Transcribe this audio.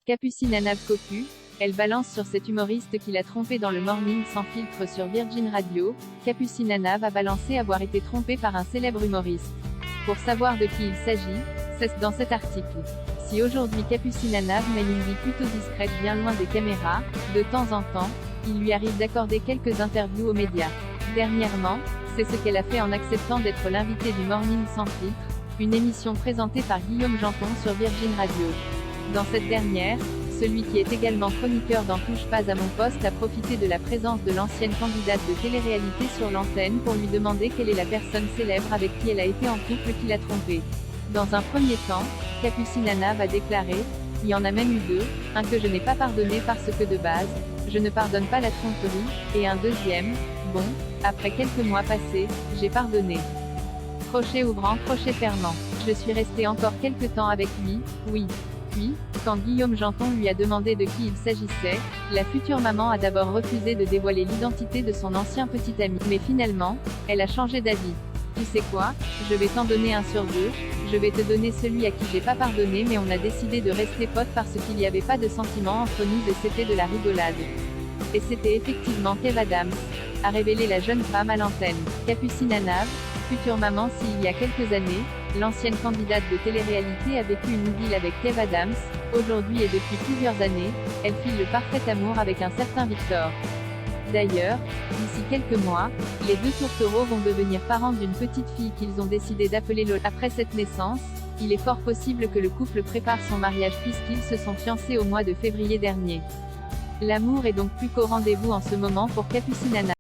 Capucine Anab Cocu, elle balance sur cet humoriste qui l'a trompée dans le Morning sans filtre sur Virgin Radio. Capucine Anab a balancé avoir été trompée par un célèbre humoriste. Pour savoir de qui il s'agit, c'est dans cet article. Si aujourd'hui Capucine Anab mène une vie plutôt discrète bien loin des caméras, de temps en temps, il lui arrive d'accorder quelques interviews aux médias. Dernièrement, c'est ce qu'elle a fait en acceptant d'être l'invitée du Morning sans filtre, une émission présentée par Guillaume Janton sur Virgin Radio. Dans cette dernière, celui qui est également chroniqueur dans Touche pas à mon poste a profité de la présence de l'ancienne candidate de télé-réalité sur l'antenne pour lui demander quelle est la personne célèbre avec qui elle a été en couple qui l'a trompée. Dans un premier temps, Capucine Anab a déclaré « Il y en a même eu deux, un que je n'ai pas pardonné parce que de base, je ne pardonne pas la tromperie, et un deuxième, bon, après quelques mois passés, j'ai pardonné. Crochet ouvrant, crochet fermant. Je suis restée encore quelque temps avec lui, oui. » Puis, quand Guillaume Janton lui a demandé de qui il s'agissait, la future maman a d'abord refusé de dévoiler l'identité de son ancien petit ami. Mais finalement, elle a changé d'avis. Tu sais quoi, je vais t'en donner un sur deux, je vais te donner celui à qui j'ai pas pardonné mais on a décidé de rester potes parce qu'il n'y avait pas de sentiment entre nous et c'était de la rigolade. Et c'était effectivement Kev Adams, a révélé la jeune femme à l'antenne. Capucine Anab, future maman si il y a quelques années, l'ancienne candidate de télé-réalité a vécu une idylle avec Kev Adams, aujourd'hui et depuis plusieurs années, elle file le parfait amour avec un certain Victor. D'ailleurs, d'ici quelques mois, les deux tourtereaux vont devenir parents d'une petite fille qu'ils ont décidé d'appeler Lola. Après cette naissance, il est fort possible que le couple prépare son mariage puisqu'ils se sont fiancés au mois de février dernier. L'amour est donc plus qu'au rendez-vous en ce moment pour Capucine Anab.